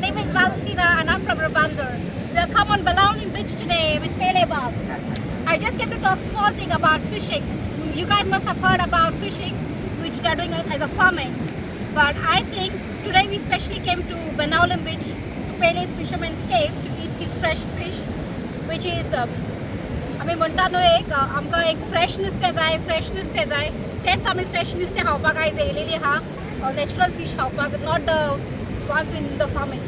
name is Valentina and I'm from Rabandar. We have come on Balauni Beach today with Pele Bab. I just came to talk small thing about fishing. You guys must have heard about fishing, which they are doing as a farming. But I think today we specially came to Balauni Beach to Pele's Fisherman's Cave to eat his fresh fish, which is आम्ही म्हणटा न्हू एक आमकां एक fresh नुस्तें जाय तेंच आमी फ्रेश नुस्तें खावपाक आयज येयलेली आहा नॅचरल फीश खावपाक not the ones in the farming.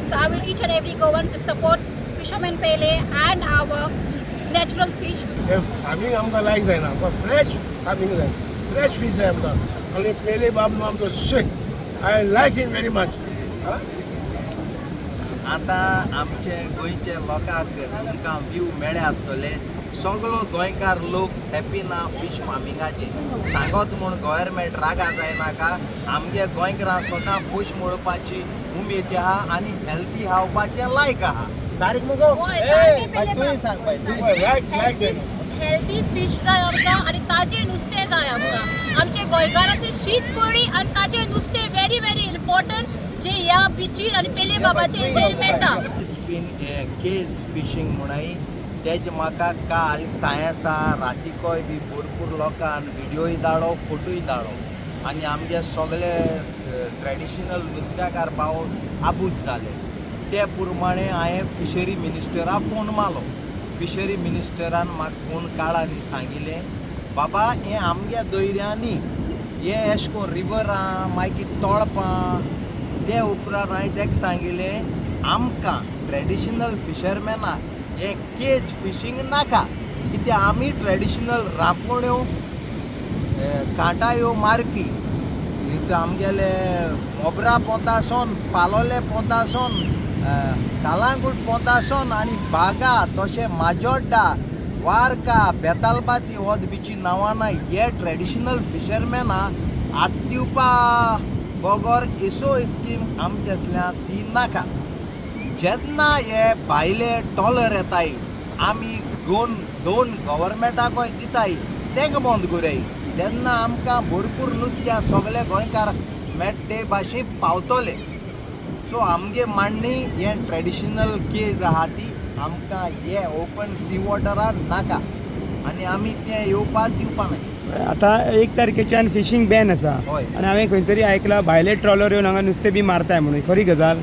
So I will each and every go on to support Fisherman Pele and our natural fish. Farming आमकां लायक जायना आमकां फ्रेश farming जाय फ्रेश फीश जाय आमकां आनी पेले बाब न्हू आमचो शेक I like him very much. आता आमचे गोंयचे लोकांक तुमकां व्यू मेळ्ळे आसतले सगळो गोंयकार लोक हॅपी ना फीश फार्मिंगाचे सांगत म्हूण गव्हर्मेंट रागा जायनाका आमगे गोंयकारां स्वता फीश मोडपाची उमेद आहा आनी हेल्थी खावपाचें लायक आहा सारक मुगो तुवें सांग बाय हेल्थी फीश जाय आमकां आनी ताजें नुस्तें जाय आमकां आमचे गोंयकाराचें शीत कडी आनी ताजें नुस्तें वेरी वेरी इम्पॉर्टंट जे ह्या बिचीर आनी पेले बाबाचे हेजेर मेळटा. केज फिशींग म्हणून तेज म्हाका काल सायन्सा रातीकोय बी भरपूर लोकांन व्हिडियोय धाडो फोटोय धाडो आनी आमगे सगळे ट्रेडिशनल नुस्त्याकार भाव आबूज जाले ते प्रमाणे हांवें फिशरी मिनिस्टराक फोन मारलो. फिशरी मिनिस्टरान म्हाका फोन काड आनी सांगिल्लें बाबा हें आमगे दर्यांनी हे अशें करून रिवरां मागीर तळपां ते उपरांत हांवें ताका सांगिल्लें आमकां ट्रेडिशनल फिशरमॅनाक हे केज फिशींग नाका कित्याक आमी ट्रेडिशनल रांपोण्यो कांटायो मारपी आमगेले मोबरा पोंतासोन पालोले पोंतासोन कालांगूट पोंतासोन आनी बागा तशें माजोड्डा वार्का बेतालबाती वोद बिची नांवांना हे ट्रेडिशनल फिशरमॅना आत दिवपा बगोर एसो स्कीम आमचे असल्या ती नाका. जेन्ना हे भायले टॉलर येताय आमी दोन गव्हर्मेंटाकूय दिताय तेंकां बंद कोराय तेन्ना आमकां भरपूर नुस्त्या सगळे गोंयकार मेळटा ते भाशेन पावतले. सो आमगे मांडणी हे ट्रेडिशनल केज आहा ती आमकां हे ओपन सी वॉटरान नाका आनी आमी तें येवपाक दिवपा नाय. आता 1 तारखेच्यान फिशींग बॅन आसा आनी हांवें खंय तरी आयकलां भायले ट्रॉलर येवन हांगा नुस्तें बी मारताय म्हणून खरी गजाल.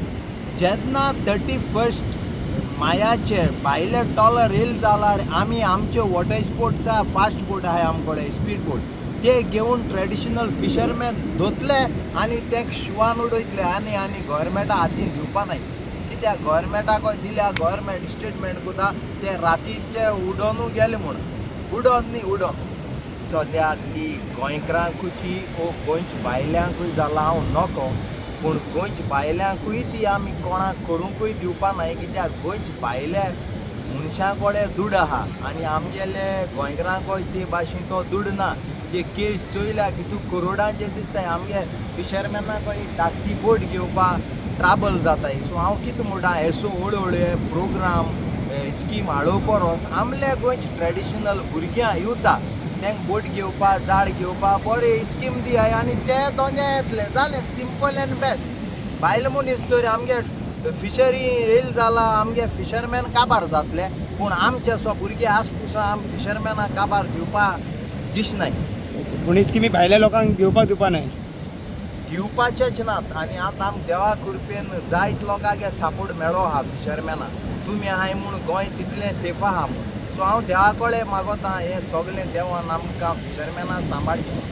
जेन्ना 31 मायाचेर भायले ट्रॉलर येयले जाल्यार आमी आमचे वॉटर स्पोर्ट्सा फास्ट बोट आहाय आमकडे स्पीड बोट ते घेवन ट्रेडिशनल फिशरमॅन धोतले आनी ते शिवान उडयतले आनी गव्हर्मेंटा हातीन दिवपा नाय कित्याक गव्हर्मेंटाक दिल्यार गव्हर्मेंट स्टेटमेंट कोता ते रातीचे उडोनू गेले म्हणून उडोन न्ही उडोन सद्या ती गोंयकारांकूची ओ गोंयच्या भायल्यांकूय जालां हांव नोको पूण गोंयच्या भायल्यांकूय ती आमी कोणाक करूंकूय दिवपा नाय कित्याक गोंयच्या भायल्या मनशां कडेन दूड आहा आनी आमगेले गोंयकारांकूय ते भाशेन तो दूड ना. जे केस चोयल्या तितू करोडांचे दिसताय आमगे फिशरमॅनाकूय धाकटी बोट घेवपाक ट्राबल जाताय. सो हांव कितें म्हणटा एसो हळूहळू प्रोग्राम स्कीम हाडोवप परस आमल्या गोंयच्या ट्रेडिशनल भुरग्यां युथा तांकां बोट घेवपा जाळ घेवपा बरें स्कीम दियाय आनी ते दोंगे येतले जालें सिंपल एंड बेस्ट. भायले मनीस तर आमगे फिशरी येयले जाल्यार आमगे फिशरमॅन काबार जातले पूण आमचे सो भुरगे आसपुसो आमी फिशरमॅनाक काबार दिवपाक दिसनाय. पूण ही स्किमी भायल्या लोकांक घेवपाक दिवपा नाय दिवपाचेच नात आनी आतां आमी देवा कृपेन जायत लोकांक सापोर्ट मेळ्ळो आहा फिशरमॅनाक तुमी आहाय म्हूण गोंय तितलें सेफ आहा म्हूण. सो हांव देवा कडेन मागोता हें सगळें देवान आमकां फिशरमॅनाक सांबाळचें.